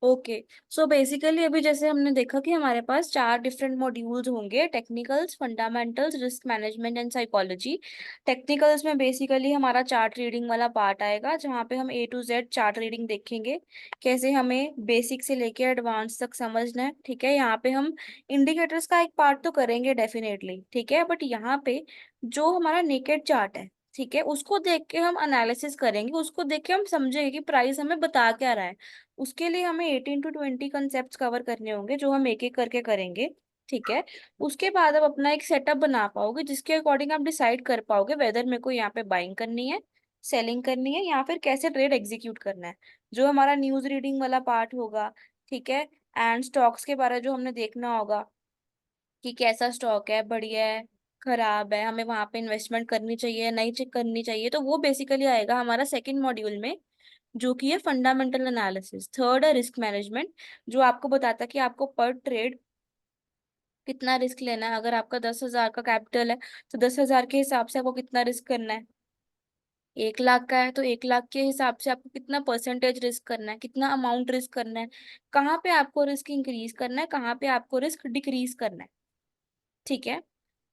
Okay. So basically अभी जैसे हमने देखा कि हमारे पास चार डिफरेंट मॉड्यूल्स होंगे, technicals, fundamentals, risk management and psychology. Technicals में बेसिकली हमारा चार्ट रीडिंग वाला पार्ट आएगा, जहाँ पे हम A to Z chart reading देखेंगे, कैसे हमें बेसिक से लेके एडवांस तक समझना है। ठीक है, यहाँ पे हम इंडिकेटर्स का एक पार्ट तो करेंगे डेफिनेटली, ठीक है, बट यहाँ पे जो हमारा नेकेड चार्ट है, ठीक है, उसको देख के हम एनालिसिस करेंगे, उसको देख के हम समझेंगे कि प्राइस हमें बता क्या रहा है। उसके लिए हमें 18 to 20 कंसेप्ट कवर करने होंगे, जो हम एक एक करके करेंगे। ठीक है, उसके बाद आप अपना एक सेटअप बना पाओगे, जिसके अकॉर्डिंग आप डिसाइड कर पाओगे वेदर मेरे को यहाँ पे बाइंग करनी है, सेलिंग करनी है, या फिर कैसे ट्रेड एग्जीक्यूट करना है। जो हमारा न्यूज रीडिंग वाला पार्ट होगा, ठीक है, एंड स्टॉक्स के बारे में जो हमने देखना होगा कि कैसा स्टॉक है, बढ़िया है, खराब है, हमें वहां पे इन्वेस्टमेंट करनी चाहिए, नहीं चेक करनी चाहिए, तो वो बेसिकली आएगा हमारा सेकंड मॉड्यूल में, जो कि है फंडामेंटल एनालिसिस। थर्ड है रिस्क मैनेजमेंट, जो आपको बताता है कि आपको पर ट्रेड कितना रिस्क लेना है। अगर आपका 10,000 का कैपिटल है, तो 10,000 के हिसाब से आपको कितना रिस्क करना है। 1 लाख का है तो 1 लाख के हिसाब से आपको कितना परसेंटेज रिस्क करना है, कितना अमाउंट रिस्क करना है, कहाँ पे आपको रिस्क इंक्रीज करना है, कहाँ पे आपको रिस्क डिक्रीज करना है। ठीक है,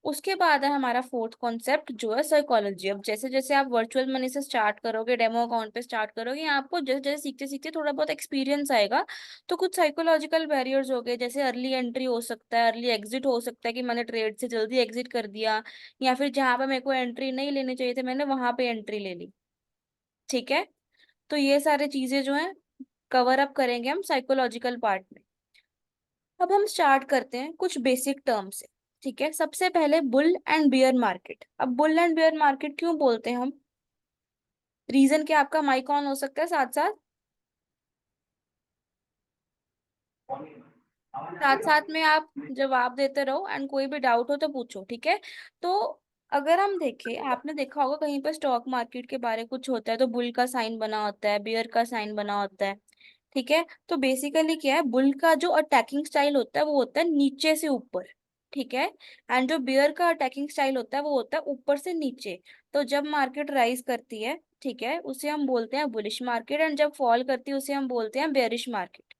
उसके बाद है हमारा फोर्थ कॉन्सेप्ट, जो है साइकोलॉजी। अब जैसे जैसे आप वर्चुअल मनी से स्टार्ट करोगे, डेमो अकाउंट पे स्टार्ट करोगे, यहाँ आपको जैसे जैसे सीखते सीखते थोड़ा बहुत एक्सपीरियंस आएगा, तो कुछ साइकोलॉजिकल बैरियर्स हो गए, जैसे अर्ली एंट्री हो सकता है, अर्ली एग्जिट हो सकता है कि मैंने ट्रेड से जल्दी एग्जिट कर दिया, या फिर जहां पे मेरे को एंट्री नहीं लेनी चाहिए थी मैंने वहां पे एंट्री ले ली। ठीक है, तो ये सारी चीजें जो है कवर अप करेंगे हम साइकोलॉजिकल पार्ट में। अब हम स्टार्ट करते हैं कुछ बेसिक टर्म से। ठीक है, सबसे पहले बुल एंड बियर मार्केट। अब बुल एंड बियर मार्केट क्यों बोलते हैं हम? रीजन क्या आपका माइक ऑन हो सकता है साथ साथ? साथ साथ में आप जवाब देते रहो, एंड कोई भी डाउट हो तो पूछो, ठीक है। तो अगर हम देखें, आपने देखा होगा कहीं पर स्टॉक मार्केट के बारे कुछ होता है तो बुल का साइन बना होता है, बियर का साइन बना होता है। ठीक है, तो बेसिकली क्या है, बुल का जो अटैकिंग स्टाइल होता है वो होता है नीचे से ऊपर। ठीक है, एंड जो बियर का अटैकिंग स्टाइल होता है वो होता है ऊपर से नीचे। तो जब मार्केट राइज करती है, ठीक है, उसे हम बोलते हैं बुलिश मार्केट, एंड जब फॉल करती है उसे हम बोलते हैं बेयरिश मार्केट।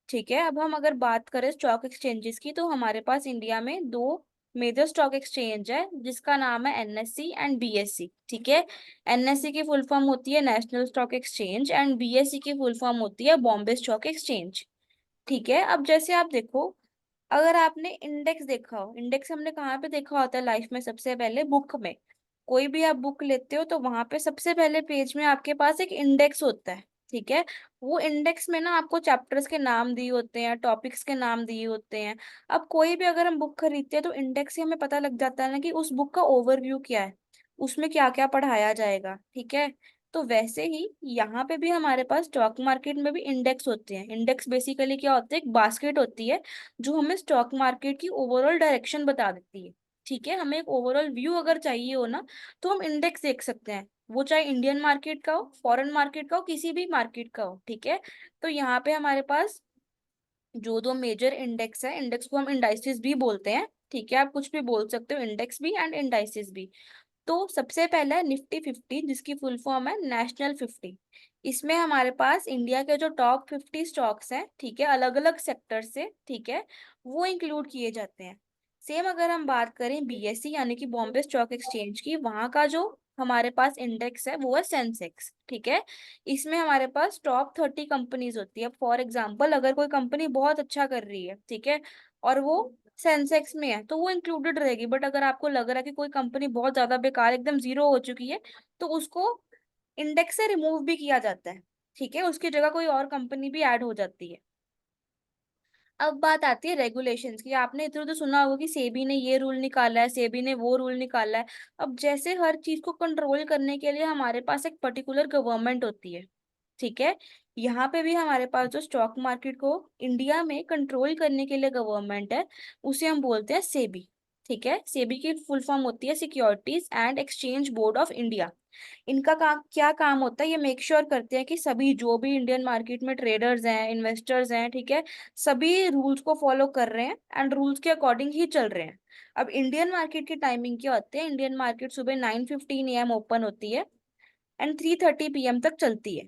ठीक है, अब हम अगर बात करें स्टॉक एक्सचेंजेस की, तो हमारे पास इंडिया में दो मेजर स्टॉक एक्सचेंज है, जिसका नाम है NSE एंड BSE। ठीक है, NSE की फुल फॉर्म होती है national stock exchange, and BSE की फुल फॉर्म होती है बॉम्बे स्टॉक एक्सचेंज। ठीक है, अब जैसे आप देखो, अगर आपने इंडेक्स देखा हो, इंडेक्स हमने कहाँ पे देखा होता है लाइफ में? सबसे पहले बुक में। कोई भी आप बुक लेते हो तो वहां पे सबसे पहले पेज में आपके पास एक इंडेक्स होता है। ठीक है, वो इंडेक्स में ना आपको चैप्टर्स के नाम दिए होते हैं, टॉपिक्स के नाम दिए होते हैं। अब कोई भी अगर हम बुक खरीदते हैं तो इंडेक्स से हमें पता लग जाता है ना कि उस बुक का ओवरव्यू क्या है, उसमें क्या क्या पढ़ाया जाएगा। ठीक है, तो वैसे ही यहाँ पे भी हमारे पास स्टॉक मार्केट में भी इंडेक्स होते हैं। इंडेक्स बेसिकली क्या होता है, एक बास्केट होती है जो हमें स्टॉक मार्केट की ओवरऑल डायरेक्शन बता देती है। ठीक है, हमें एक ओवरऑल व्यू अगर चाहिए हो ना, तो हम इंडेक्स देख सकते हैं, वो चाहे इंडियन मार्केट का हो, फॉरेन मार्केट का हो, किसी भी मार्केट का हो। ठीक है, तो यहाँ पे हमारे पास जो दो मेजर इंडेक्स है, इंडेक्स को हम इंडाइसिस भी बोलते हैं। ठीक है, आप कुछ भी बोल सकते हो, इंडेक्स भी एंड इंडाइसिस भी। तो सबसे पहला है निफ्टी 50, जिसकी फुल फॉर्म है नेशनल 50। इसमें हमारे पास इंडिया के जो टॉप 50 स्टॉक्स हैं, ठीक है, अलग अलग सेक्टर से, ठीक है, वो इंक्लूड किए जाते हैं। सेम अगर हम बात करें BSE यानी कि बॉम्बे स्टॉक एक्सचेंज की, वहां का जो हमारे पास इंडेक्स है वो है सेंसेक्स। ठीक है, इसमें हमारे पास टॉप 30 कंपनीज होती है। फॉर एग्जाम्पल, अगर कोई कंपनी बहुत अच्छा कर रही है, ठीक है, और वो सेंसेक्स में है, तो वो इंक्लूडेड रहेगी। बट अगर आपको लग रहा है कि कोई कंपनी बहुत ज्यादा बेकार, एकदम जीरो हो चुकी है, तो उसको इंडेक्स से रिमूव भी किया जाता है। ठीक है, उसकी जगह कोई और कंपनी भी ऐड हो जाती है। अब बात आती है रेगुलेशंस की। आपने इधर उधर सुना होगा कि सेबी ने ये रूल निकाला है, सेबी ने वो रूल निकाला है। अब जैसे हर चीज को कंट्रोल करने के लिए हमारे पास एक पर्टिकुलर गवर्नमेंट होती है। ठीक है, यहाँ पे भी हमारे पास जो स्टॉक मार्केट को इंडिया में कंट्रोल करने के लिए गवर्नमेंट है, उसे हम बोलते हैं सेबी। ठीक है, सेबी की फुल फॉर्म होती है securities and exchange board of India. इनका काम क्या काम होता है, ये मेक श्योर करते हैं कि सभी जो भी इंडियन मार्केट में ट्रेडर्स हैं, इन्वेस्टर्स हैं, ठीक है, सभी रूल्स को फॉलो कर रहे हैं एंड रूल्स के अकॉर्डिंग ही चल रहे हैं। अब इंडियन मार्केट की टाइमिंग क्या होती है? इंडियन मार्केट सुबह 9:15 AM ओपन होती है एंड 3:30 PM तक चलती है।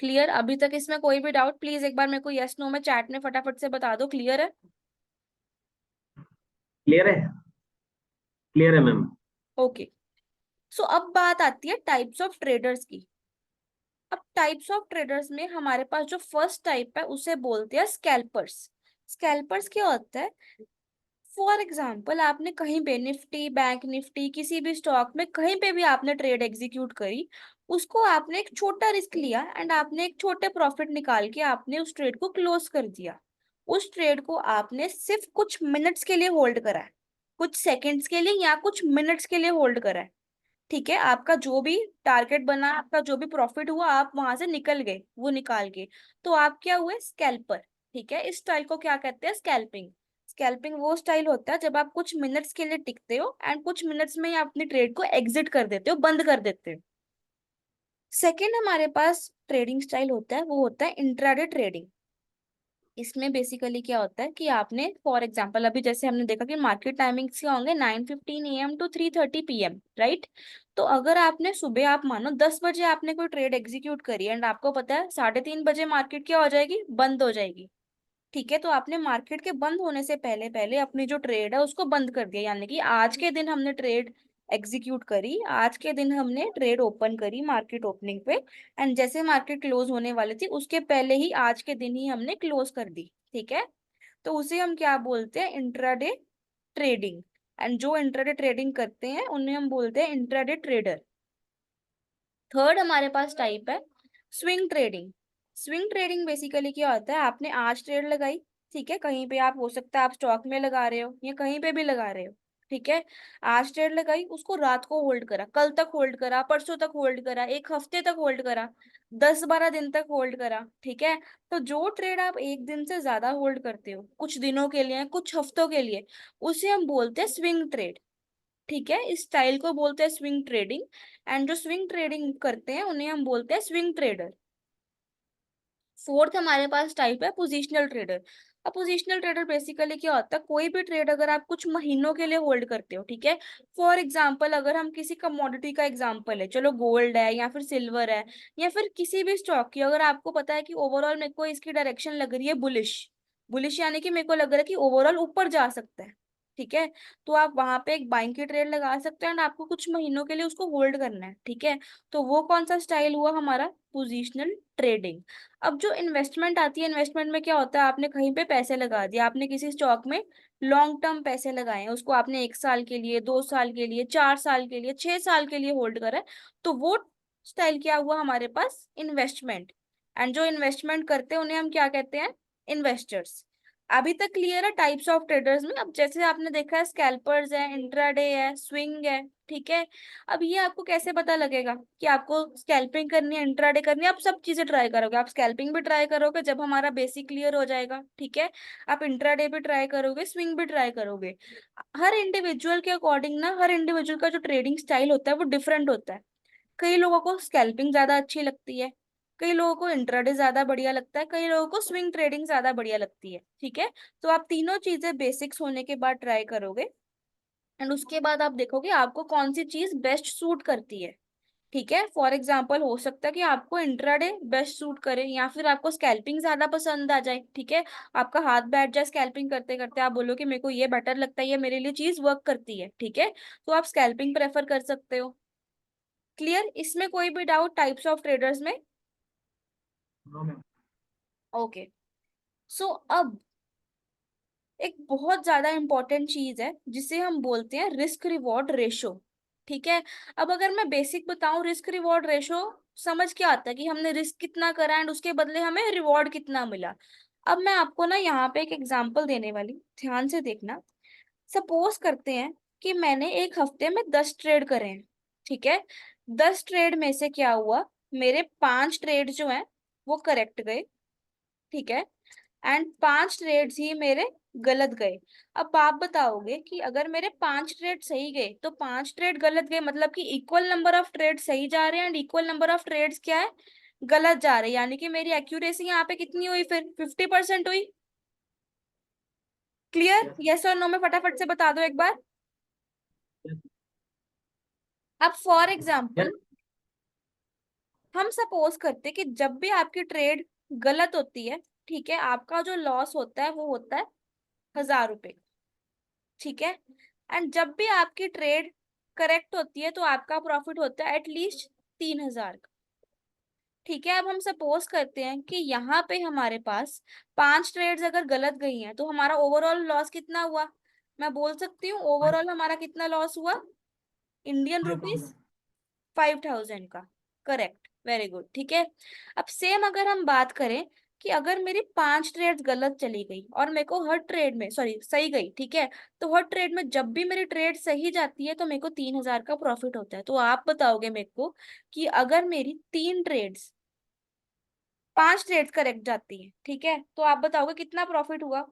क्लियर? अभी तक इसमें कोई भी डाउट? प्लीज एक बार मेरे को यस नो में चैट में फटाफट से बता दो। क्लियर है? क्लियर है। क्लियर है मैम। ओके। सो अब बात आती है टाइप्स ऑफ ट्रेडर्स की। अब टाइप्स ऑफ ट्रेडर्स में हमारे पास जो फर्स्ट टाइप है उसे बोलते हैं स्कैल्पर्स। स्कैल्पर्स क्या होता है? फॉर एग्जाम्पल, आपने कहीं पे निफ्टी, बैंक निफ्टी, किसी भी स्टॉक में कहीं पे भी आपने ट्रेड एग्जीक्यूट करी, उसको आपने एक छोटा रिस्क लिया एंड आपने एक छोटे प्रॉफिट निकाल के आपने उस ट्रेड को क्लोज कर दिया। उस ट्रेड को आपने सिर्फ कुछ मिनट्स के लिए होल्ड करा है, कुछ सेकंड्स के लिए या कुछ मिनट्स के लिए होल्ड करा है। ठीक है, आपका जो भी टारगेट बना, आपका जो भी प्रॉफिट हुआ, आप वहां से निकल गए वो निकाल के, तो आप क्या हुए? स्कैल्पर। ठीक है, इस स्टाइल को क्या कहते हैं? स्कैल्पिंग। स्कैल्पिंग वो स्टाइल होता है जब आप कुछ मिनट्स के लिए टिकते हो एंड कुछ मिनट्स में ही आप अपनी ट्रेड को एग्जिट कर देते हो, बंद कर देते हो। सेकेंड हमारे पास ट्रेडिंग स्टाइल होता है, वो होता है इंट्राडे ट्रेडिंग। इसमें बेसिकली क्या होता है कि आपने फॉर एग्जांपल अभी जैसे हमने देखा कि मार्केट टाइमिंग्स क्या होंगे, 9:15 AM टू 3:30 PM, राइट? तो अगर आपने सुबह, आप मानो 10 बजे आपने कोई ट्रेड एग्जीक्यूट करी एंड आपको पता है 3:30 बजे मार्केट क्या हो जाएगी? बंद हो जाएगी। ठीक है, तो आपने मार्केट के बंद होने से पहले पहले अपनी जो ट्रेड है उसको बंद कर दिया, यानी कि आज के दिन हमने ट्रेड एग्जीक्यूट करी, आज के दिन हमने ट्रेड ओपन करी मार्केट ओपनिंग पे, एंड जैसे मार्केट क्लोज होने वाली थी उसके पहले ही आज के दिन ही हमने क्लोज कर दी। ठीक है, तो उसे हम क्या बोलते हैं? Intraday trading. एंड जो इंट्राडे ट्रेडिंग करते हैं उन्हें हम बोलते हैं इंट्राडे ट्रेडर। थर्ड हमारे पास टाइप है swing trading. Swing trading basically क्या होता है? आपने आज ट्रेड लगाई, ठीक है, कहीं पे आप, हो सकता है आप स्टॉक में लगा रहे हो या कहीं पे भी लगा रहे हो, ठीक है, आज ट्रेड लगाई, उसको रात को होल्ड करा, कल तक होल्ड करा, परसों तक होल्ड करा, एक हफ्ते तक होल्ड करा, 10-12 दिन तक होल्ड करा। ठीक है, तो जो ट्रेड आप एक दिन से ज्यादा होल्ड करते हो, कुछ दिनों के लिए, कुछ हफ्तों के लिए, उसे हम बोलते हैं स्विंग ट्रेड। ठीक है, इस स्टाइल को बोलते हैं स्विंग ट्रेडिंग। एंड जो स्विंग ट्रेडिंग करते हैं उन्हें हम बोलते हैं स्विंग ट्रेडर। फोर्थ हमारे पास टाइप है पोजिशनल ट्रेडर। अब पोजिशनल ट्रेडर बेसिकली क्या होता है? कोई भी ट्रेड अगर आप कुछ महीनों के लिए होल्ड करते हो, ठीक है, फॉर एग्जांपल अगर हम किसी कमोडिटी का एग्जांपल है, चलो गोल्ड है या फिर सिल्वर है या फिर किसी भी स्टॉक की, अगर आपको पता है कि ओवरऑल मेरे को इसकी डायरेक्शन लग रही है बुलिश, बुलिश यानी कि मेरे को लग रहा है कि ओवरऑल ऊपर जा सकता है, ठीक है, तो आप वहां पे एक बाइंग की ट्रेड लगा सकते हैं एंड आपको कुछ महीनों के लिए उसको होल्ड करना है। ठीक है, तो वो कौन सा स्टाइल हुआ हमारा? Positional trading. अब जो इन्वेस्टमेंट आती है, इन्वेस्टमेंट में क्या होता है? आपने कहीं पे पैसे लगा दिया, आपने किसी स्टॉक में लॉन्ग टर्म पैसे लगाए हैं, उसको आपने 1 साल के लिए, 2 साल के लिए, 4 साल के लिए, 6 साल के लिए होल्ड करा है, तो वो स्टाइल क्या हुआ हमारे पास? इन्वेस्टमेंट। एंड जो इन्वेस्टमेंट करते हैं उन्हें हम क्या कहते हैं? इन्वेस्टर्स। अभी तक क्लियर है टाइप्स ऑफ ट्रेडर्स में? अब जैसे आपने देखा है स्कैल्पर्स है, इंट्राडे है, स्विंग है, ठीक है, अब ये आपको कैसे पता लगेगा कि आपको स्कैल्पिंग करनी है, इंट्राडे करनी है? आप सब चीजें ट्राई करोगे, आप स्कैल्पिंग भी ट्राई करोगे जब हमारा बेसिक क्लियर हो जाएगा, ठीक है, आप इंट्राडे भी ट्राई करोगे, स्विंग भी ट्राई करोगे। हर इंडिविजुअल के अकॉर्डिंग ना, हर इंडिविजुअल का जो ट्रेडिंग स्टाइल होता है वो डिफरेंट होता है। कई लोगों को स्कैल्पिंग ज्यादा अच्छी लगती है, कई लोगों को इंट्राडे ज्यादा बढ़िया लगता है, कई लोगों को स्विंग ट्रेडिंग ज्यादा बढ़िया लगती है। ठीक है, तो आप तीनों चीजें बेसिक्स होने के बाद ट्राई करोगे एंड उसके बाद आप देखोगे आपको कौन सी चीज बेस्ट सूट करती है। ठीक है, फॉर एग्जाम्पल हो सकता है कि आपको इंट्राडे बेस्ट सूट करे या फिर आपको स्कैल्पिंग ज्यादा पसंद आ जाए। ठीक है, आपका हाथ बैठ जाए स्कैल्पिंग करते करते, आप बोलो कि मेरे को ये बेटर लगता है, ये मेरे लिए चीज वर्क करती है, ठीक है, तो आप स्कैल्पिंग प्रेफर कर सकते हो। क्लियर? इसमें कोई भी डाउट टाइप्स ऑफ ट्रेडर्स में? No ma'am. ओके। सो अब एक बहुत ज्यादा इंपॉर्टेंट चीज है जिसे हम बोलते हैं रिस्क रिवॉर्ड रेशो। ठीक है, अब अगर मैं बेसिक बताऊं, रिस्क रिवॉर्ड रेशो समझ क्या आता है कि हमने रिस्क कितना करा एंड उसके बदले हमें रिवॉर्ड कितना मिला। अब मैं आपको ना यहाँ पे एक एग्जांपल देने वाली, ध्यान से देखना। सपोज करते हैं कि मैंने एक हफ्ते में 10 ट्रेड करे हैं, ठीक है, 10 ट्रेड में से क्या हुआ? मेरे 5 ट्रेड जो हैं वो करेक्ट गए, ठीक है, एंड 5 ट्रेड्स ही मेरे गलत गए। अब आप बताओगे कि अगर मेरे 5 ट्रेड सही गए तो 5 ट्रेड गलत गए, मतलब कि इक्वल नंबर ऑफ ट्रेड सही जा रहे हैं and equal number of trades क्या है? गलत जा रहे हैं, यानी कि मेरी एक्यूरेसी यहाँ पे कितनी हुई? फिर 50% हुई। क्लियर? यस। यस और नो में फटाफट से बता दो एक बार। यस। अब फॉर यस। एग्जाम्पल हम सपोज करते कि जब भी आपकी ट्रेड गलत होती है, ठीक है, आपका जो लॉस होता है वो होता है 1000 रुपए, ठीक है। एंड जब भी आपकी ट्रेड करेक्ट होती है तो आपका प्रॉफिट होता है एटलीस्ट 3000 का, ठीक है। अब हम सपोज करते हैं कि यहाँ पे हमारे पास 5 ट्रेड्स अगर गलत गई हैं तो हमारा ओवरऑल लॉस कितना हुआ। मैं बोल सकती हूँ ओवरऑल हमारा कितना लॉस हुआ, इंडियन फाइव रुपीज थाउजेंड 5000 का। करेक्ट, वेरी गुड, ठीक है। अब सेम अगर हम बात करें कि अगर मेरी 5 ट्रेड गलत चली गई और मेरे को हर ट्रेड में, सॉरी, सही गई, ठीक है, तो हर ट्रेड में जब भी मेरी ट्रेड सही जाती है तो मेरे को 3000 का प्रॉफिट होता है। तो आप बताओगे मेरे को कि अगर मेरी 3 ट्रेड्स, 5 ट्रेड्स करेक्ट जाती है, ठीक है, तो आप बताओगे कितना प्रॉफिट हुआ।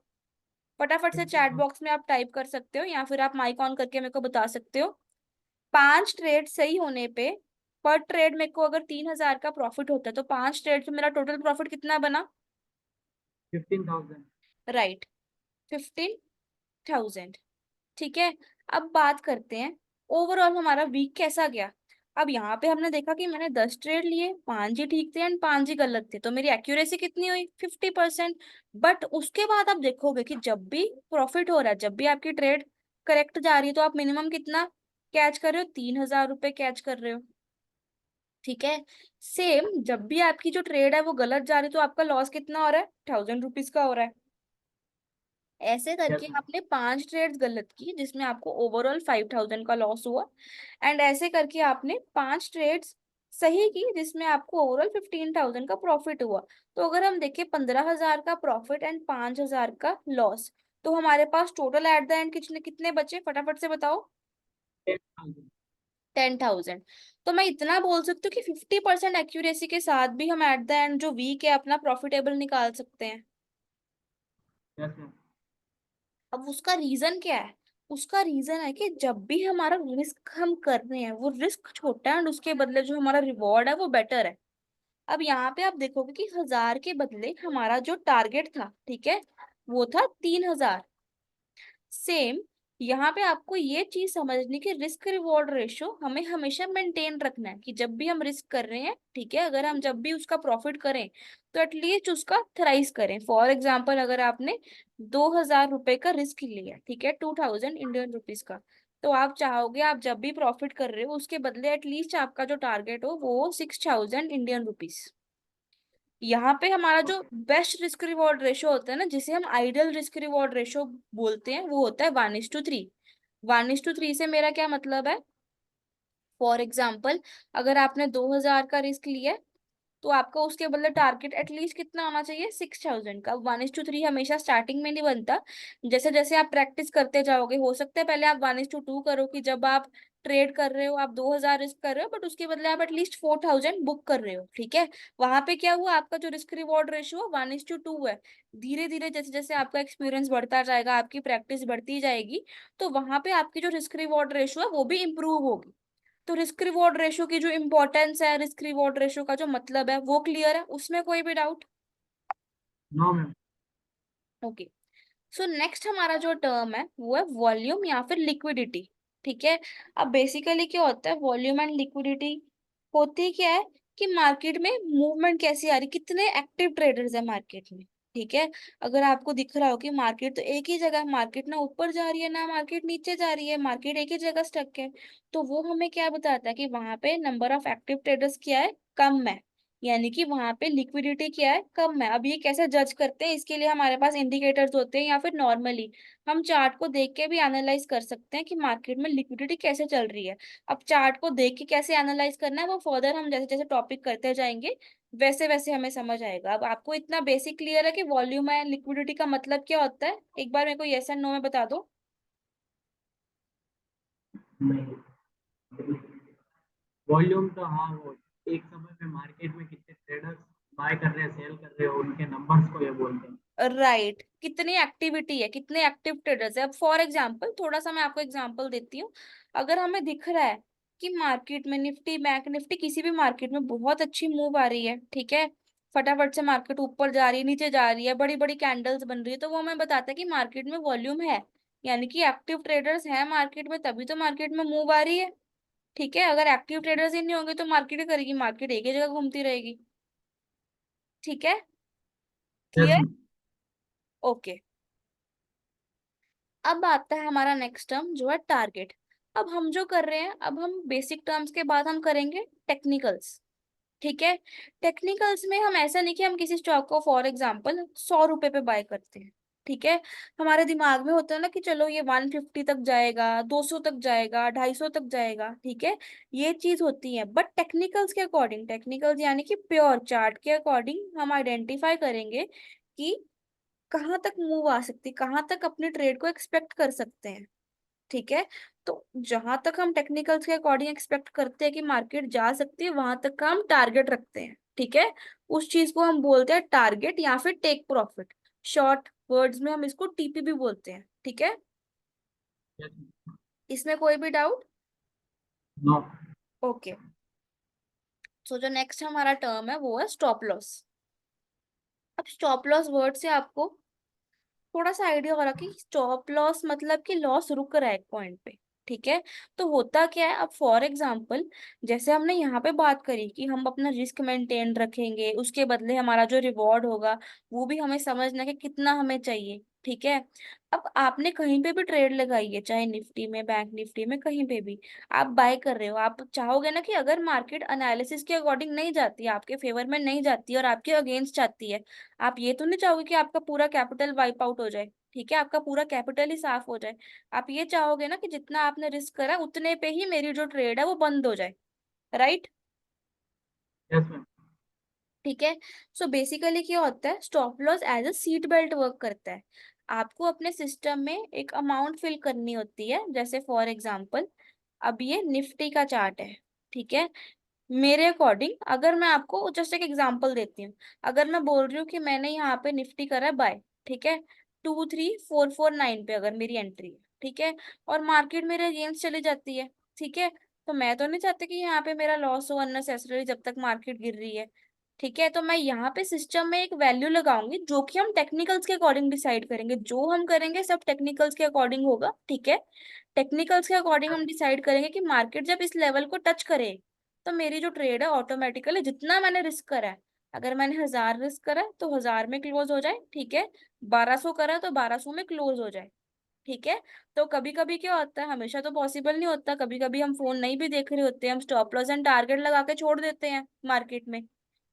फटाफट से फिफ्टीन चैट थाउजेंड बॉक्स में आप टाइप कर सकते हो या फिर आप माइक ऑन करके मेरे को बता सकते हो। 5 ट्रेड सही होने पे पर ट्रेड मेरे को अगर 3000 का प्रॉफिट होता है तो 5 ट्रेड से मेरा टोटल प्रॉफिट कितना बना। 15,000। राइट, 15,000, ठीक है। अब बात करते हैं ओवरऑल हमारा वीक कैसा गया। अब यहाँ पे हमने देखा कि मैंने 10 ट्रेड लिए, 5 ही ठीक थे एंड 5 ही गलत थे, तो मेरी एक्यूरेसी कितनी हुई, 50%। बट उसके बाद आप देखोगे कि जब भी प्रॉफिट हो रहा है, जब भी आपकी ट्रेड करेक्ट जा रही है, तो आप मिनिमम कितना कैच कर रहे हो, 3000 रुपए कैच कर रहे हो, ठीक है। सेम जब भी आपकी जो ट्रेड है वो गलत जा रही है तो आपका लॉस कितना हो रहा है, 1000 रुपीज का हो रहा है। ऐसे करके यस मैम। आपने 5 ट्रेड्स गलत की जिसमें आपको ओवरऑल 5000 का लॉस हुआ। एंड ऐसे करके आपने 5 ट्रेड्स सही की जिसमें आपको ओवरऑल 15,000 का प्रॉफिट हुआ। तो अगर हम देखें 15,000 का प्रॉफिट एंड 5,000 का लॉस, तो हमारे पास टोटल एट द एंड कितने कितने बचे, फटाफट से बताओ। 10,000। 10,000। तो मैं इतना बोल सकती हूँ कि 50% एक्यूरेसी के साथ भी हम एट द एंड जो वीक है अपना प्रॉफिटेबल निकाल सकते हैं। Yes ma'am. अब उसका रीजन क्या है, उसका रीजन है कि जब भी हमारा रिस्क हम कर रहे हैं वो रिस्क छोटा है और उसके बदले जो हमारा रिवॉर्ड है वो बेटर है। अब यहाँ पे आप देखोगे कि 1000 के बदले हमारा जो टारगेट था, ठीक है, वो था 3000। सेम यहाँ पे आपको ये चीज समझनी कि रिस्क रिवॉर्ड रेशो हमें हमेशा मेंटेन रखना है कि जब भी हम रिस्क कर रहे हैं, ठीक है, अगर हम जब भी उसका प्रॉफिट करें तो एटलीस्ट उसका थ्राइस करें। फॉर एग्जाम्पल अगर आपने 2000 रुपए का रिस्क लिया, ठीक है, 2000 इंडियन रुपीज का, तो आप चाहोगे आप जब भी प्रॉफिट कर रहे हो उसके बदले एटलीस्ट आपका जो टारगेट हो वो 6000 इंडियन रुपीज। यहाँ पे हमारा जो okay. Best risk reward ratio होता है ना, जिसे हम आइडियल रिस्क रिवॉर्ड रेशो बोलते हैं, वो होता है 1:3। 1:3 से मेरा क्या मतलब है, फॉर एग्जाम्पल अगर आपने 2000 का रिस्क लिया है तो आपका उसके बदले टारगेट एटलीस्ट कितना होना चाहिए, 6000 का। 1:3 हमेशा स्टार्टिंग में नहीं बनता, जैसे जैसे आप प्रैक्टिस करते जाओगे हो सकता है पहले आप 1:2 करो कि जब आप ट्रेड कर रहे हो आप 2000 रिस्क कर रहे हो बट उसके बदले आप एटलीस्ट 4000 बुक कर रहे हो, ठीक है। वहां पे क्या हुआ, आपका जो रिस्क रिवॉर्ड रेशियो 1:2 है। धीरे धीरे जैसे जैसे आपका एक्सपीरियंस बढ़ता जाएगा, आपकी प्रैक्टिस बढ़ती जाएगी, तो वहां पे आपकी जो रिस्क रिवॉर्ड रेशियो है वो भी इंप्रूव होगी। तो रिस्क रिवॉर्ड रेशो की जो इंपॉर्टेंस है, रिस्क रिवॉर्ड रेशो का जो मतलब है वो क्लियर है, उसमें कोई भी doubt. No ma'am. Okay, so next हमारा जो टर्म है वो है वॉल्यूम या फिर लिक्विडिटी, ठीक है। अब बेसिकली क्या होता है वॉल्यूम एंड लिक्विडिटी, होती क्या है कि मार्केट में मूवमेंट कैसी आ रही, कितने एक्टिव ट्रेडर्स है मार्केट में, ठीक है। अगर आपको दिख रहा हो कि मार्केट तो एक ही जगह, मार्केट ना ऊपर जा रही है ना मार्केट नीचे जा रही है, मार्केट एक ही जगह स्टक है, तो वो हमें क्या बताता है कि वहां पे नंबर ऑफ एक्टिव ट्रेडर्स क्या है, कम है, यानी कि वहां पे लिक्विडिटी क्या है, कम है। अब ये कैसे जज करते हैं, इसके लिए हमारे पास इंडिकेटर्स होते हैं या फिर नॉर्मली हम चार्ट को देख के भी एनालाइज कर सकते हैं कि मार्केट में लिक्विडिटी कैसे चल रही है। अब चार्ट को देख के कैसे एनालाइज करना है वो फर्दर हम जैसे जैसे टॉपिक करते जाएंगे वैसे वैसे हमें समझ आएगा। अब आपको इतना बेसिक क्लियर है कि वॉल्यूम एंड लिक्विडिटी का मतलब क्या होता है, एक बार मेरे को यस एंड नो में बता दो। नहीं, वॉल्यूम तो हाँ, वो एक समय पे मार्केट में कितने ट्रेडर्स बाय कर रहे हैं सेल कर रहे हो उनके नंबर्स को ये बोलते हैं। राइट, कितनी एक्टिविटी है, कितने एक्टिव ट्रेडर्स है। अब फॉर एग्जांपल थोड़ा सा मैं आपको एग्जांपल देती हूँ। अगर हमें दिख रहा है कि मार्केट में निफ्टी, बैंक निफ्टी, किसी भी मार्केट में बहुत अच्छी मूव आ रही है, ठीक है, फटाफट से मार्केट ऊपर जा रही है नीचे जा रही है, बड़ी बड़ी कैंडल्स बन रही है, तो वो हमें बताता है कि मार्केट में वॉल्यूम है, यानी कि एक्टिव ट्रेडर्स हैं मार्केट में, तभी तो मार्केट में मूव आ रही है। ठीक है, अगर एक्टिव ट्रेडर्स ही नहीं होंगे तो मार्केट ही करेगी, मार्केट एक ही जगह घूमती रहेगी। ठीक है, यस क्लियर। मैम। ओके, अब आता है हमारा नेक्स्ट टर्म जो है टारगेट। अब हम जो कर रहे हैं, अब हम बेसिक टर्म्स के बाद हम करेंगे टेक्निकल्स। ठीक है, टेक्निकल्स में हम ऐसा नहीं कि हम किसी स्टॉक को फॉर एग्जांपल 100 रुपए पे बाय करते हैं। ठीक है, हमारे दिमाग में होता है ना कि चलो ये 150 तक जाएगा, 200 तक जाएगा, 250 तक जाएगा। ठीक है, ये चीज होती है, बट टेक्निकल्स के अकॉर्डिंग, टेक्निकल्स यानी कि प्योर चार्ट के अकॉर्डिंग हम आइडेंटिफाई करेंगे कि कहाँ तक मूव आ सकती है, कहाँ तक अपने ट्रेड को एक्सपेक्ट कर सकते हैं। ठीक है, तो जहां तक हम टेक्निकल्स के अकॉर्डिंग एक्सपेक्ट करते हैं कि मार्केट जा सकती है, वहां तक का हम टारगेट रखते हैं। ठीक है, उस चीज को हम बोलते हैं टारगेट या फिर टेक प्रॉफिट। शॉर्ट वर्ड्स में हम इसको टीपी भी बोलते हैं। ठीक है, यस इसमें कोई भी डाउट? नो। ओके, सो जो नेक्स्ट हमारा टर्म है वो है स्टॉप लॉस। अब स्टॉप लॉस वर्ड से आपको थोड़ा सा आइडिया हो रहा कि स्टॉप लॉस मतलब कि लॉस रुक रहा है एक पॉइंट पे। ठीक है, तो होता क्या है, अब फॉर एग्जांपल जैसे हमने यहाँ पे बात करी कि हम अपना रिस्क मेंटेन रखेंगे, उसके बदले हमारा जो रिवॉर्ड होगा वो भी हमें समझना है कि कितना हमें चाहिए। ठीक है, अब आपने कहीं पे भी ट्रेड लगाई है, चाहे निफ्टी में, बैंक निफ्टी में, कहीं पे भी आप बाय कर रहे हो, आप चाहोगे ना कि अगर मार्केट एनालिसिस के अकॉर्डिंग नहीं जाती है, आपके फेवर में नहीं जाती है और आपके अगेंस्ट जाती है, आप ये तो नहीं चाहोगे कि आपका पूरा कैपिटल वाइप आउट हो जाए। ठीक है, आपका पूरा कैपिटल ही साफ हो जाए। आप ये चाहोगे ना कि जितना आपने रिस्क करा उतने पे ही मेरी जो ट्रेड है वो बंद हो जाए। राइट। Yes ma'am. ठीक है, सो बेसिकली क्या होता है, stop loss as a seat belt work करता है। आपको अपने सिस्टम में एक अमाउंट फिल करनी होती है, जैसे फॉर एग्जांपल अब ये निफ्टी का चार्ट है। ठीक है, मेरे अकॉर्डिंग अगर मैं आपको जस्ट एक एग्जांपल देती हूँ, अगर मैं बोल रही हूँ कि मैंने यहाँ पे निफ्टी करा है बाय, ठीक है, 23449 पे अगर मेरी एंट्री है, ठीक है, और मार्केट मेरे अगेंस्ट चली जाती है। ठीक है, तो मैं तो नहीं चाहती कि यहाँ पे मेरा लॉस हो अननेसेसरी जब तक मार्केट गिर रही है। ठीक है, तो मैं यहाँ पे सिस्टम में एक वैल्यू लगाऊंगी जो कि हम टेक्निकल्स के अकॉर्डिंग डिसाइड करेंगे, जो हम करेंगे सब टेक्निकल्स के अकॉर्डिंग होगा। ठीक है, टेक्निकल्स के अकॉर्डिंग हम डिसाइड करेंगे कि मार्केट जब इस लेवल को टच करे तो मेरी जो ट्रेड है ऑटोमेटिकली जितना मैंने रिस्क करा है, अगर मैंने 1000 रिस्क करा है तो 1000 में क्लोज हो जाए। ठीक है, 1200 करा है तो 1200 में क्लोज हो जाए। ठीक है, तो कभी कभी क्या होता है, हमेशा तो पॉसिबल नहीं होता, कभी कभी हम फोन नहीं भी देख रहे होते हैं, हम स्टॉप लॉस एंड टारगेट लगा के छोड़ देते हैं मार्केट में।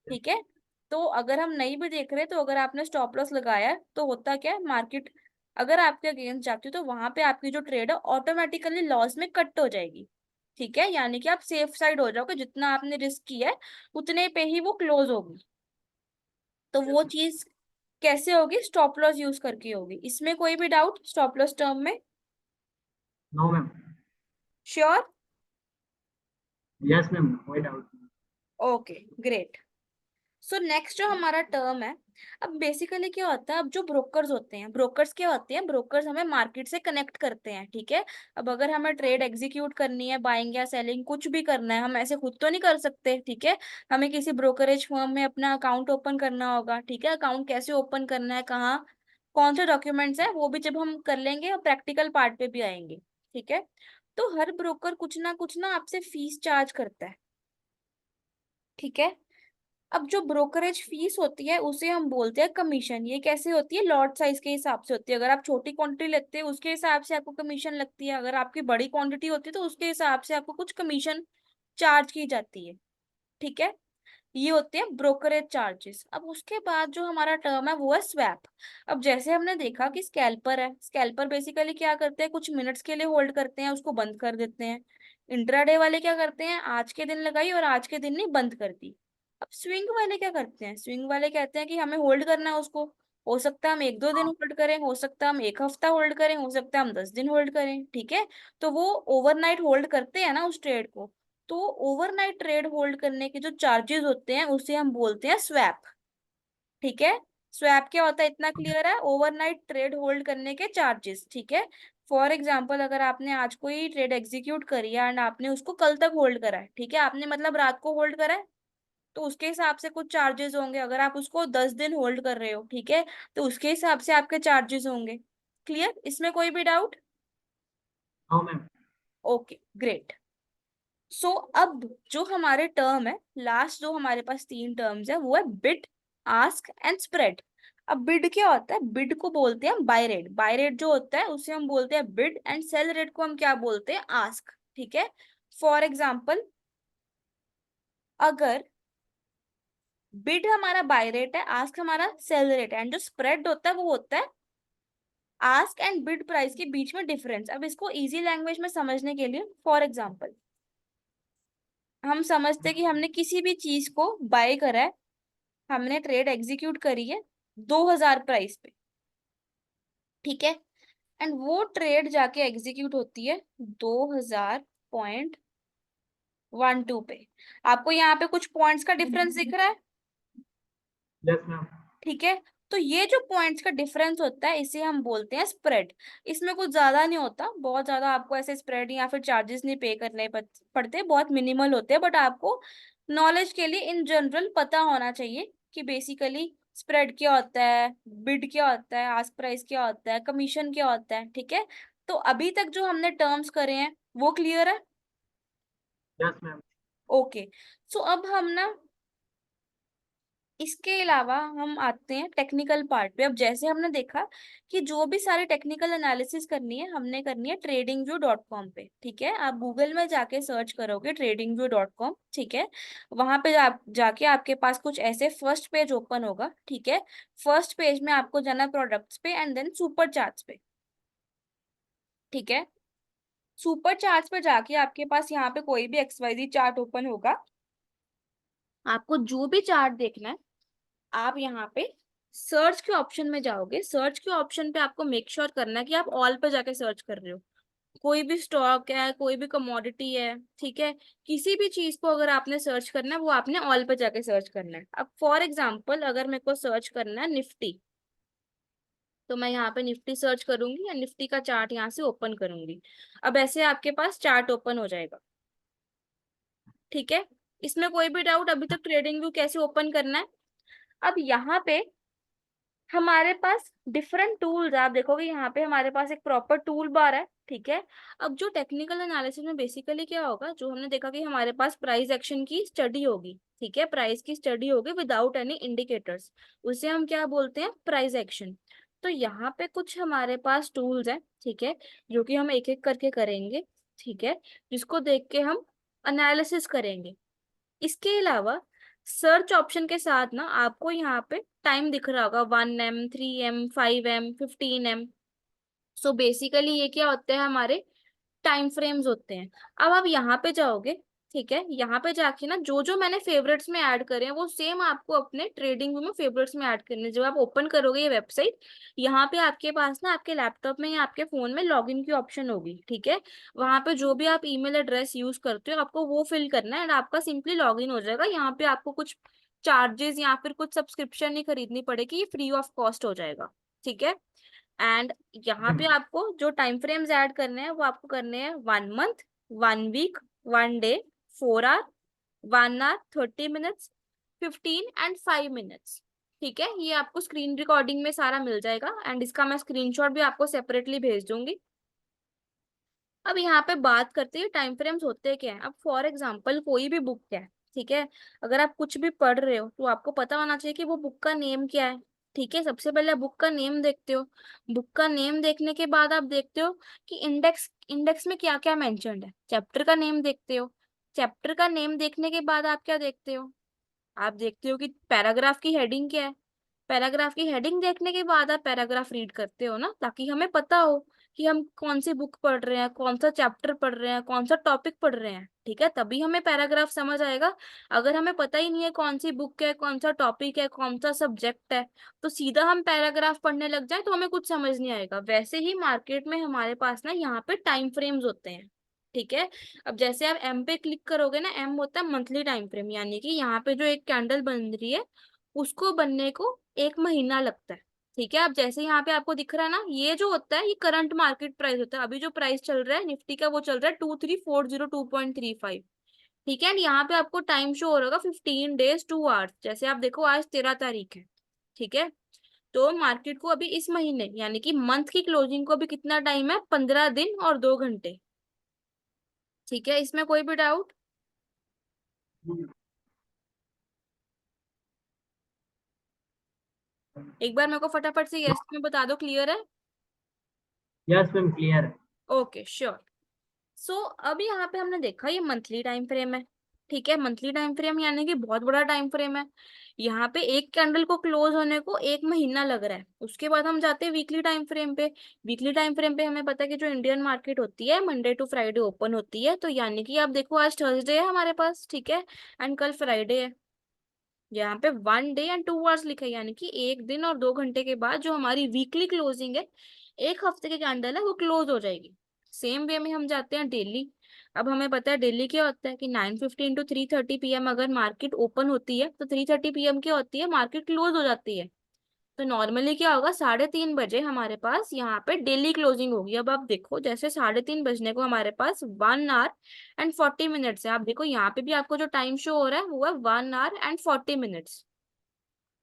ठीक है, तो अगर हम नहीं भी देख रहे तो अगर आपने स्टॉप लॉस लगाया है तो होता क्या है, मार्केट अगर आपके अगेंस्ट जाती है तो वहां पे आपकी जो ट्रेड है ऑटोमेटिकली लॉस में कट हो जाएगी। ठीक है, यानी कि आप सेफ साइड हो जाओगे, जितना आपने रिस्क किया है उतने पे ही वो क्लोज होगी। तो वो चीज कैसे होगी, स्टॉप लॉस यूज करके होगी। इसमें कोई भी डाउट स्टॉप लॉस टर्म में? No ma'am. Sure. Yes ma'am, कोई डाउट नहीं। Okay, great. सो नेक्स्ट जो हमारा टर्म है, अब बेसिकली क्या होता है, अब जो ब्रोकर्स होते हैं, ब्रोकर्स क्या होते हैं, ब्रोकर्स हमें मार्केट से कनेक्ट करते हैं। ठीक है, अब अगर हमें ट्रेड एग्जीक्यूट करनी है, बाइंग या सेलिंग कुछ भी करना है, हम ऐसे खुद तो नहीं कर सकते। ठीक है, हमें किसी ब्रोकरेज फर्म में अपना अकाउंट ओपन करना होगा। ठीक है, अकाउंट कैसे ओपन करना है, कहाँ कौन से डॉक्यूमेंट्स है, वो भी जब हम कर लेंगे और प्रैक्टिकल पार्ट पे भी आएंगे। ठीक है, तो हर ब्रोकर कुछ ना आपसे फीस चार्ज करता है। ठीक है, अब जो ब्रोकरेज फीस होती है उसे हम बोलते हैं कमीशन। ये कैसे होती है, लॉट साइज के हिसाब से होती है, अगर आप छोटी क्वांटिटी लेते हैं उसके हिसाब से आपको कमीशन लगती है, अगर आपकी बड़ी क्वांटिटी होती है तो उसके हिसाब से आपको कुछ कमीशन चार्ज की जाती है। ठीक है, ये होते हैं ब्रोकरेज चार्जेस। अब उसके बाद जो हमारा टर्म है वो है स्वैप। अब जैसे हमने देखा कि स्कैल्पर है, स्कैल्पर बेसिकली क्या करते हैं, कुछ मिनट्स के लिए होल्ड करते हैं उसको बंद कर देते हैं। इंट्राडे वाले क्या करते हैं, आज के दिन लगाई और आज के दिन नहीं बंद कर दी। अब स्विंग वाले क्या करते हैं, स्विंग वाले कहते हैं कि हमें होल्ड करना है उसको, हो सकता है हम एक दो दिन होल्ड करें, हो सकता है हम एक हफ्ता होल्ड करें, हो सकता है हम 10 दिन होल्ड करें। ठीक है, तो वो ओवरनाइट होल्ड करते हैं ना उस ट्रेड को, तो ओवरनाइट ट्रेड होल्ड करने के जो चार्जेस होते हैं उसे हम बोलते हैं स्वैप। ठीक है, स्वैप क्या होता है इतना क्लियर है, ओवरनाइट ट्रेड होल्ड करने के चार्जेस। ठीक है, फॉर एग्जांपल अगर आपने आज कोई ट्रेड एग्जीक्यूट करी है एंड आपने उसको कल तक होल्ड करा है, ठीक है, आपने मतलब रात को होल्ड करा है, तो उसके हिसाब से कुछ चार्जेस होंगे। अगर आप उसको 10 दिन होल्ड कर रहे हो, ठीक है, तो उसके हिसाब से आपके चार्जेस होंगे। क्लियर, इसमें कोई भी doubt? No ma'am. Okay, great. So अब जो हमारे टर्म है, लास्ट जो हमारे पास तीन टर्म्स है वो है बिड, आस्क एंड स्प्रेड। अब बिड क्या होता है? बिड को बोलते हैं बाय रेट, बाय रेट जो होता है उसे हम बोलते हैं बिड, एंड सेल रेट को हम क्या बोलते हैं? आस्क। ठीक है। फॉर एग्जाम्पल, अगर बिड हमारा बाय रेट है, आस्क हमारा सेल रेट है, एंड जो स्प्रेड होता है वो होता है आस्क एंड बिड प्राइस के बीच में डिफरेंस। अब इसको इजी लैंग्वेज में समझने के लिए, फॉर एग्जाम्पल, हम समझते हैं कि हमने किसी भी चीज को बाय करा है, हमने ट्रेड एग्जीक्यूट करी है 2000 प्राइस पे। ठीक है। एंड वो ट्रेड जाके एग्जीक्यूट होती है 2000.12 पे। आपको यहाँ पे कुछ पॉइंट्स का डिफरेंस दिख रहा है? Yes ma'am. ठीक है। तो ये जो पॉइंट्स का डिफरेंस होता है इसे हम बोलते हैं स्प्रेड। इसमें कुछ ज्यादा नहीं होता, बहुत ज्यादा आपको ऐसे स्प्रेड या फिर चार्जेस नहीं पे करने पड़ते, बहुत मिनिमल होते हैं, बट आपको नॉलेज के लिए इन जनरल पता होना चाहिए कि बेसिकली स्प्रेड क्या होता है, बिड क्या होता है, आस्क प्राइस क्या होता है, कमीशन क्या होता है। ठीक है। तो अभी तक जो हमने टर्म्स करे हैं वो क्लियर है? Yes ma'am. ओके। सो अब हम ना इसके अलावा हम आते हैं टेक्निकल पार्ट पे। अब जैसे हमने देखा कि जो भी सारी टेक्निकल एनालिसिस करनी है हमने करनी है tradingview.com पे। ठीक है। आप गूगल में जाके सर्च करोगे tradingview.com। ठीक है। वहां पे जाके आपके पास कुछ ऐसे फर्स्ट पेज ओपन होगा। ठीक है। फर्स्ट पेज में आपको जाना प्रोडक्ट्स पे एंड देन सुपर चार्ट्स पे। ठीक है। सुपर चार्ट्स पे जाके आपके पास यहाँ पे कोई भी XYZ चार्ट ओपन होगा, आपको जो भी चार्ट देखना है आप यहाँ पे सर्च के ऑप्शन में जाओगे। सर्च के ऑप्शन पे आपको मेक श्योर करना है कि आप ऑल पे जाके सर्च कर रहे हो। कोई भी स्टॉक है, कोई भी कमोडिटी है, ठीक है, किसी भी चीज को अगर आपने सर्च करना है वो आपने ऑल पे जाके सर्च करना है। अब फॉर एग्जांपल अगर मेरे को सर्च करना है निफ्टी, तो मैं यहाँ पे निफ्टी सर्च करूंगी या निफ्टी का चार्ट यहाँ से ओपन करूंगी। अब ऐसे आपके पास चार्ट ओपन हो जाएगा। ठीक है। इसमें कोई भी डाउट? अभी तक ट्रेडिंग व्यू कैसे ओपन करना है? अब यहाँ पे हमारे पास डिफरेंट टूल्स, आप देखोगे यहाँ पे हमारे पास एक प्रॉपर टूल बार है। ठीक है। अब जो टेक्निकल एनालिसिस में बेसिकली क्या होगा, जो हमने देखा कि हमारे पास प्राइस एक्शन की स्टडी होगी। ठीक है। प्राइस की स्टडी होगी विदाउट एनी इंडिकेटर्स, उसे हम क्या बोलते हैं? Price action. तो यहाँ पे कुछ हमारे पास टूल्स हैं। ठीक है। जो कि हम एक एक करके करेंगे। ठीक है। जिसको देख के हम एनालिसिस करेंगे। इसके अलावा सर्च ऑप्शन के साथ ना आपको यहाँ पे टाइम दिख रहा होगा, 1 M, 3 M, 5 M, 15 M। So basically ये क्या होते हैं? हमारे टाइम फ्रेम्स होते हैं। अब आप यहाँ पे जाओगे। ठीक है। यहाँ पे जाके ना जो जो मैंने फेवरेट्स में ऐड करे हैं वो सेम आपको अपने ट्रेडिंग व्यू में फेवरेट्स में ऐड करने हैं। जब आप ओपन करोगे ये वेबसाइट, यहाँ पे आपके पास ना आपके लैपटॉप में या आपके फोन में लॉगिन की ऑप्शन होगी। ठीक है। वहां पे जो भी आप ईमेल एड्रेस यूज करते हो आपको वो फिल करना है एंड आपका सिंपली लॉगिन हो जाएगा। यहाँ पे आपको कुछ चार्जेस या फिर कुछ सब्सक्रिप्शन नहीं खरीदनी पड़ेगी, ये फ्री ऑफ कॉस्ट हो जाएगा। ठीक है। एंड यहाँ पे आपको जो टाइम फ्रेम्स ऐड करने हैं वो आपको करने हैं 1 month, 1 week, 1 day, 4 hour, 1 hour, 30 minutes, 15 and 5 minutes. ठीक है। ये आपको स्क्रीन रिकॉर्डिंग में सारा मिल जाएगा एंड इसका मैं स्क्रीनशॉट भी आपको सेपरेटली भेज दूंगी। अब यहाँ पे बात करते हैं टाइम फ्रेम्स होते क्या है। अब फॉर एग्जांपल कोई भी बुक है, ठीक है, अगर आप कुछ भी पढ़ रहे हो तो आपको पता होना चाहिए कि वो बुक का नेम क्या है। ठीक है। सबसे पहले बुक का नेम देखते हो। बुक का नेम देखने के बाद आप देखते हो कि इंडेक्स इंडेक्स में क्या क्या मेंशन्ड है। चैप्टर का नेम देखते हो। चैप्टर का नेम देखने के बाद आप क्या देखते हो? आप देखते हो कि पैराग्राफ की हेडिंग क्या है। पैराग्राफ की हेडिंग देखने के बाद आप पैराग्राफ रीड करते हो ना, ताकि हमें पता हो कि हम कौन सी बुक पढ़ रहे हैं, कौन सा चैप्टर पढ़ रहे हैं, कौन सा टॉपिक पढ़ रहे हैं। ठीक है। तभी हमें पैराग्राफ समझ आएगा। अगर हमें पता ही नहीं है कौन सी बुक है, कौन सा टॉपिक है, कौन सा सब्जेक्ट है, तो सीधा हम पैराग्राफ पढ़ने लग जाए तो हमें कुछ समझ नहीं आएगा। वैसे ही मार्केट में हमारे पास ना यहाँ पे टाइम फ्रेम्स होते हैं। ठीक है। अब जैसे आप एम पे क्लिक करोगे ना, एम होता है मंथली टाइम फ्रेम, यानी कि यहाँ पे जो एक कैंडल बन रही है उसको बनने को 1 महीना लगता है। ठीक है। अब जैसे यहाँ पे आपको दिख रहा है ना, ये जो होता है ये करंट मार्केट प्राइस होता है। अभी जो प्राइस चल रहा है निफ्टी का वो चल रहा है 2340, 2.35। ठीक है। एंड यहाँ पे आपको टाइम शो हो रहा होगा 15 डेज 2 आवर्स। जैसे आप देखो आज 13 तारीख है। ठीक है। तो मार्केट को अभी इस महीने यानी कि मंथ की क्लोजिंग को अभी कितना टाइम है? 15 दिन और 2 घंटे। ठीक है। इसमें कोई भी डाउट? एक बार मेरे को फटाफट से यस में बता दो, क्लियर है? यस मैम, क्लियर है। Okay sure. सो अब यहाँ पे हमने देखा ये मंथली टाइम फ्रेम है। ठीक है, मंथली टाइम फ्रेम यानी कि बहुत बड़ा टाइम फ्रेम है। यहाँ पे एक कैंडल को क्लोज होने को 1 महीना लग रहा है। उसके बाद हम जाते हैं वीकली टाइम फ्रेम पे। वीकली टाइम फ्रेम पे हमें पता है कि जो इंडियन मार्केट होती है मंडे टू फ्राइडे ओपन होती है, तो यानी कि आप देखो आज थर्सडे है हमारे पास, ठीक है, एंड कल फ्राइडे है। यहाँ पे 1 डे एंड 2 आवर्स लिखा है, यानी कि 1 दिन और 2 घंटे के बाद जो हमारी वीकली क्लोजिंग है, एक हफ्ते की कैंडल है, वो क्लोज हो जाएगी। सेम वे में हम जाते हैं डेली। अब हमें पता है डेली क्या होता है कि 9:15 to 3:30 PM अगर मार्केट ओपन होती है तो 3:30 PM क्या होती है, मार्केट क्लोज हो जाती है। तो नॉर्मली क्या होगा, 3:30 बजे हमारे पास यहाँ पे डेली क्लोजिंग होगी। अब आप देखो जैसे 3:30 बजने को हमारे पास 1 hour and 40 minutes है। आप देखो यहाँ पे भी आपको जो टाइम शो हो रहा है वो है 1 hour and 40 minutes।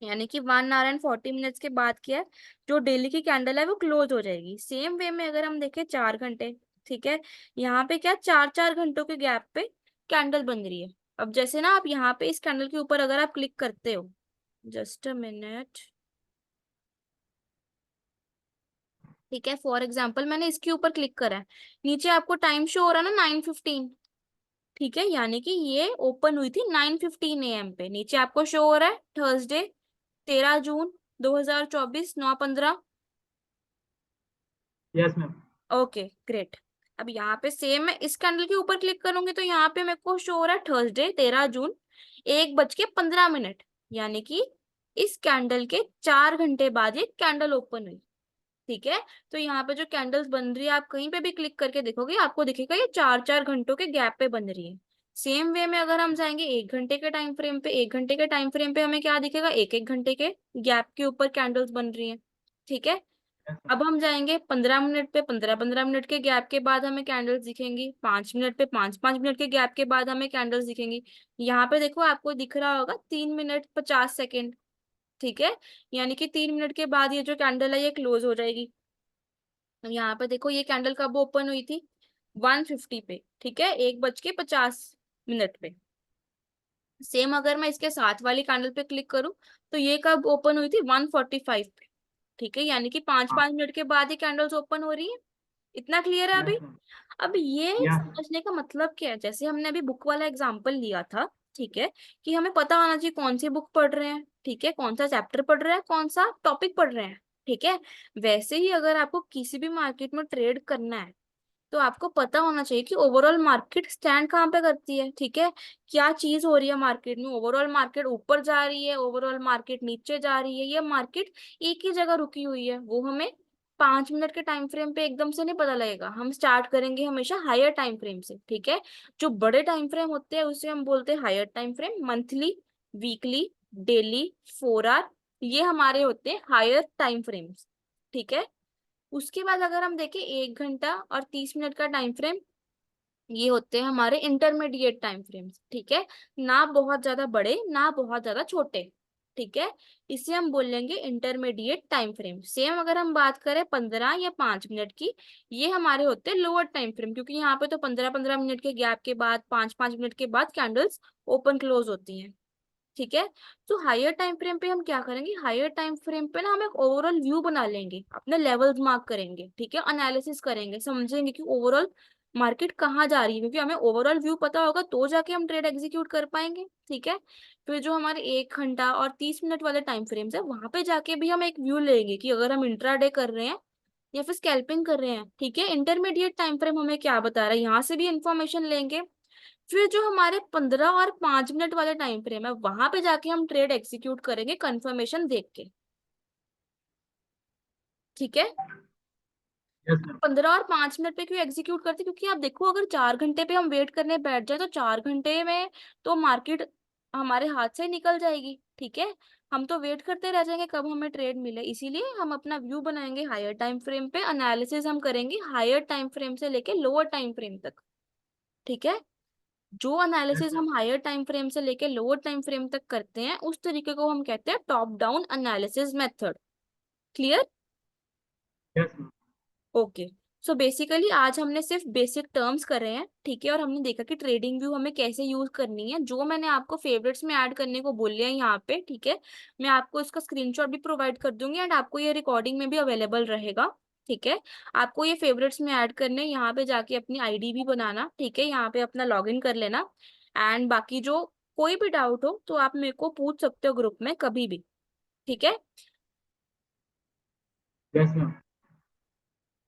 यानी कि 1 hour and 40 minutes के बाद क्या है, जो डेली की कैंडल है वो क्लोज हो जाएगी। सेम वे में अगर हम देखें 4 घंटे, ठीक है, यहाँ पे क्या 4-4 घंटों के गैप पे कैंडल बन रही है। अब जैसे ना आप यहाँ पे इस कैंडल के ऊपर अगर आप क्लिक करते हो, जस्ट अ मिनट, ठीक है, फॉर एग्जाम्पल मैंने इसके ऊपर क्लिक करा है, नीचे आपको टाइम शो हो रहा है ना 9:15। ठीक है, यानी कि ये ओपन हुई थी 9:15 AM पे। नीचे आपको शो हो रहा है थर्सडे 13 जून 2024 9:15। Yes ma'am. Okay great. अब यहाँ पे सेम मैं इस कैंडल के ऊपर क्लिक करूंगी तो यहाँ पे मेरे को शो हो रहा है थर्सडे 13 जून 1:15। यानी कि इस कैंडल के 4 घंटे बाद ये कैंडल ओपन हुई। ठीक है, तो यहाँ पे जो कैंडल्स बन रही है आप कहीं पे भी क्लिक करके देखोगे आपको दिखेगा ये 4-4 घंटों के गैप पे बन रही है। सेम वे में अगर हम जाएंगे 1 घंटे के टाइम फ्रेम पे, 1 घंटे के टाइम फ्रेम पे हमें क्या दिखेगा, 1-1 घंटे के गैप के ऊपर कैंडल्स बन रही है। ठीक है, यस मैम। अब हम जाएंगे 15 मिनट पे, 15-15 मिनट के गैप के बाद हमें कैंडल्स दिखेंगी। 5 मिनट पे, 5-5 मिनट के गैप के बाद हमें कैंडल्स दिखेंगी। यहाँ पे देखो आपको दिख रहा होगा 3 मिनट 50 सेकेंड। ठीक है, यानी कि 3 मिनट के बाद ये जो कैंडल है ये क्लोज हो जाएगी। अब यहाँ पे देखो ये कैंडल कब ओपन हुई थी, 1:50 पे, ठीक है, 1:50 पे। सेम अगर मैं इसके साथ वाली कैंडल पे क्लिक करूँ तो ये कब ओपन हुई थी, 1:45 पे। ठीक है, यानी कि पांच हाँ। पांच मिनट के बाद ही कैंडल्स ओपन हो रही है। इतना क्लियर है अभी? Yes ma'am. अब ये यस। समझने का मतलब क्या है, जैसे हमने अभी बुक वाला एग्जांपल लिया था, ठीक है, कि हमें पता होना चाहिए कौन सी बुक पढ़ रहे हैं, ठीक है, कौन सा चैप्टर पढ़ रहे हैं, कौन सा टॉपिक पढ़ रहे हैं। ठीक है, वैसे ही अगर आपको किसी भी मार्केट में ट्रेड करना है तो आपको पता होना चाहिए कि ओवरऑल मार्केट स्टैंड कहाँ पे करती है। ठीक है, क्या चीज हो रही है मार्केट में, ओवरऑल मार्केट ऊपर जा रही है, ओवरऑल मार्केट नीचे जा रही है, या मार्केट एक ही जगह रुकी हुई है, वो हमें 5 मिनट के टाइम फ्रेम पे एकदम से नहीं पता लगेगा। हम स्टार्ट करेंगे हमेशा हायर टाइम फ्रेम से। ठीक है, जो बड़े टाइम फ्रेम होते हैं उसे हम बोलते हैं higher time frame. Monthly, weekly, daily, 4 hour, ये हमारे होते हैं हायर टाइम फ्रेम्स। ठीक है, उसके बाद अगर हम देखें 1 घंटा और 30 मिनट का टाइम फ्रेम, ये होते हैं हमारे इंटरमीडिएट टाइम फ्रेम्स। ठीक है, ना बहुत ज्यादा बड़े ना बहुत ज्यादा छोटे। ठीक है, इसे हम बोलेंगे इंटरमीडिएट टाइम फ्रेम। सेम अगर हम बात करें 15 या 5 मिनट की, ये हमारे होते हैं लोअर टाइम फ्रेम, क्योंकि यहाँ पे तो 15-15 मिनट के गैप के बाद, 5-5 मिनट के बाद कैंडल्स ओपन क्लोज होती हैं। ठीक है, तो हायर टाइम फ्रेम पे हम क्या करेंगे, हायर टाइम फ्रेम पे ना हम एक ओवरऑल व्यू बना लेंगे, अपने लेवल्स मार्क करेंगे, ठीक है, एनालिसिस करेंगे, समझेंगे कि ओवरऑल मार्केट कहाँ जा रही है, क्योंकि हमें ओवरऑल व्यू पता होगा तो जाके हम ट्रेड एग्जीक्यूट कर पाएंगे। ठीक है, फिर जो हमारे 1 घंटा और 30 मिनट वाले टाइम फ्रेम्स है वहां पे जाके भी हम एक व्यू लेंगे कि अगर हम इंट्राडे कर रहे हैं या फिर स्कैल्पिंग कर रहे हैं। ठीक है, इंटरमीडिएट टाइम फ्रेम हमें क्या बता रहा है, यहाँ से भी इंफॉर्मेशन लेंगे। फिर जो हमारे 15 और 5 मिनट वाले टाइम फ्रेम है वहां पे जाके हम ट्रेड एग्जीक्यूट करेंगे कंफर्मेशन देख के। ठीक है, यस मैम। 15 और 5 मिनट पे क्यों एग्जीक्यूट करते, क्योंकि आप देखो अगर 4 घंटे पे हम वेट करने बैठ जाए तो 4 घंटे में तो मार्केट हमारे हाथ से निकल जाएगी। ठीक है, हम तो वेट करते रह जाएंगे कब हमें ट्रेड मिले, इसीलिए हम अपना व्यू बनाएंगे हायर टाइम फ्रेम पे, एनालिसिस हम करेंगे हायर टाइम फ्रेम से लेके लोअर टाइम फ्रेम तक। ठीक है, जो यस एनालिसिस मैम। हम हायर टाइम फ्रेम से लेके लोअर टाइम फ्रेम तक करते हैं उस तरीके को हम कहते हैं top down analysis method. Clear? Yes ma'am. Okay. So basically आज हमने सिर्फ बेसिक टर्म्स कर रहे हैं, ठीक है, और हमने देखा कि ट्रेडिंग व्यू हमें कैसे यूज करनी है। जो मैंने आपको फेवरेट्स में ऐड करने को बोल लिया है यहाँ पे, ठीक है, मैं आपको इसका स्क्रीनशॉट भी प्रोवाइड कर दूंगी एंड आपको ये रिकॉर्डिंग में भी अवेलेबल रहेगा। ठीक है, आपको ये फेवरेट्स में ऐड करने, यहाँ पे जाके अपनी आईडी भी बनाना, ठीक है, यहाँ पे अपना लॉग इन कर लेना। एंड बाकी जो कोई भी डाउट हो तो आप मेरे को पूछ सकते हो ग्रुप में कभी भी। ठीक है। Yes ma'am.